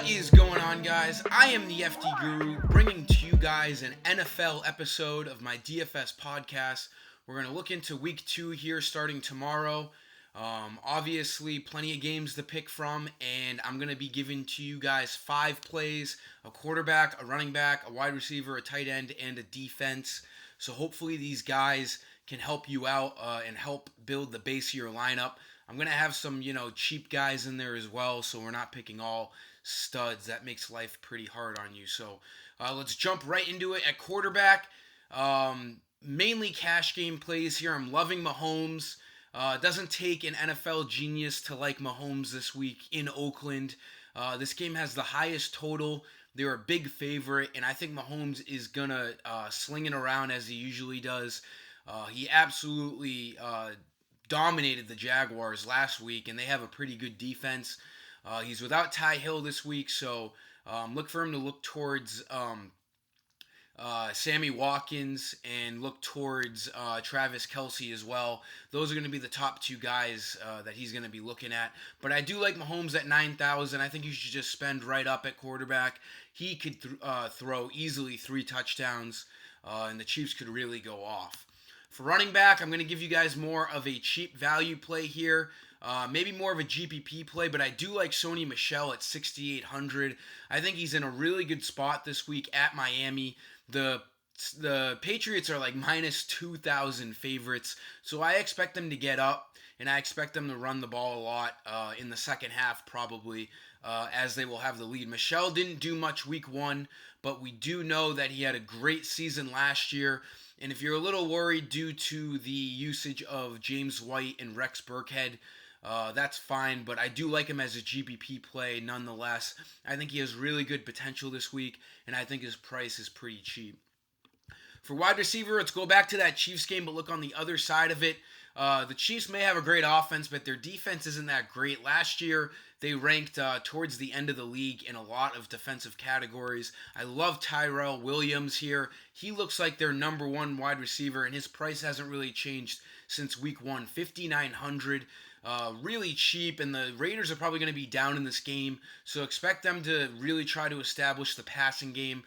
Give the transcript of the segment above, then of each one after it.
What is going on, guys? I am the FD Guru, bringing to you guys an NFL episode of my DFS podcast. We're going to look into week 2 here starting tomorrow. Obviously, plenty of games to pick from, and I'm going to be giving to you guys 5 plays, a quarterback, a running back, a wide receiver, a tight end, and a defense. So hopefully these guys can help you out and help build the base of your lineup. I'm going to have some, cheap guys in there as well, so we're not picking all studs. That makes life pretty hard on you. So let's jump right into it. At quarterback, mainly cash game plays here. I'm loving Mahomes. It doesn't take an NFL genius to like Mahomes this week in Oakland. This game has the highest total. They're a big favorite, and I think Mahomes is going to sling it around as he usually does. He absolutely dominated the Jaguars last week, and they have a pretty good defense. He's without Ty Hill this week, so look for him to look towards Sammy Watkins and look towards Travis Kelce as well. Those are going to be the top 2 guys that he's going to be looking at. But I do like Mahomes at 9,000. I think you should just spend right up at quarterback. He could throw easily 3 touchdowns, and the Chiefs could really go off. For running back, I'm going to give you guys more of a cheap value play here. Maybe more of a GPP play, but I do like Sony Michel at 6,800. I think he's in a really good spot this week at Miami. The Patriots are like minus 2,000 favorites, so I expect them to get up, and I expect them to run the ball a lot in the second half probably, as they will have the lead. Michel didn't do much week 1, but we do know that he had a great season last year. And if you're a little worried due to the usage of James White and Rex Burkhead, that's fine, but I do like him as a GPP play nonetheless. I think he has really good potential this week, and I think his price is pretty cheap. For wide receiver, let's go back to that Chiefs game, but look on the other side of it. The Chiefs may have a great offense, but their defense isn't that great. Last year, they ranked towards the end of the league in a lot of defensive categories. I love Tyrell Williams here. He looks like their number 1 wide receiver, and his price hasn't really changed since week 1, $5,900. Really cheap, and the Raiders are probably going to be down in this game, so expect them to really try to establish the passing game.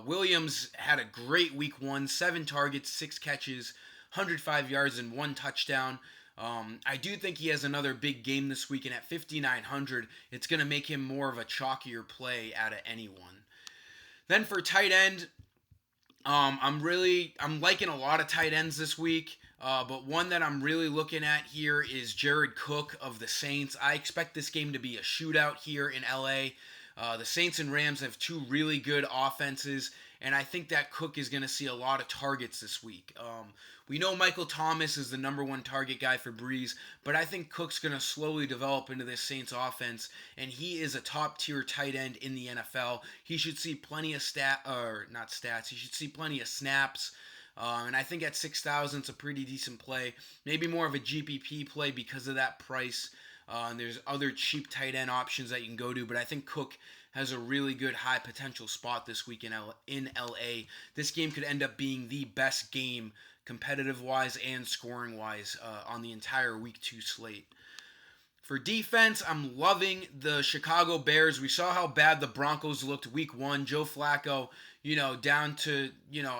Williams had a great week 1, 7 targets, 6 catches, 105 yards, and 1 touchdown. I do think he has another big game this week, and at 5,900, it's going to make him more of a chalkier play out of anyone. Then for tight end, I'm liking a lot of tight ends this week. But one that I'm really looking at here is Jared Cook of the Saints. I expect this game to be a shootout here in LA. The Saints and Rams have 2 really good offenses, and I think that Cook is going to see a lot of targets this week. We know Michael Thomas is the number 1 target guy for Breeze, but I think Cook's going to slowly develop into this Saints offense, and he is a top-tier tight end in the NFL. He should see plenty of he should see plenty of snaps. And I think at 6,000, it's a pretty decent play. Maybe more of a GPP play because of that price. And there's other cheap tight end options that you can go to, but I think Cook has a really good high potential spot this week in LA. This game could end up being the best game competitive-wise and scoring-wise on the entire week 2 slate. For defense, I'm loving the Chicago Bears. We saw how bad the Broncos looked week 1. Joe Flacco, down to,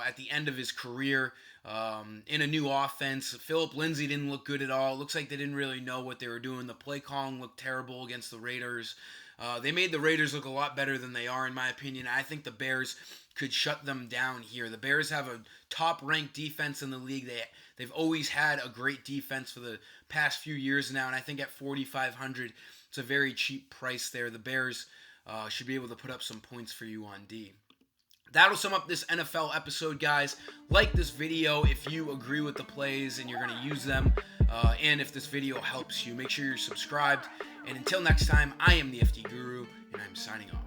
at the end of his career in a new offense. Philip Lindsay didn't look good at all. It looks like they didn't really know what they were doing. The play calling looked terrible against the Raiders. They made the Raiders look a lot better than they are, in my opinion. I think the Bears could shut them down here. The Bears have a top-ranked defense in the league. They've always had a great defense for the past few years now, and I think at 4,500, it's a very cheap price there. The Bears should be able to put up some points for you on D. That'll sum up this NFL episode, guys. Like this video if you agree with the plays and you're going to use them. And if this video helps you, make sure you're subscribed. And until next time, I am the FD Guru, and I'm signing off.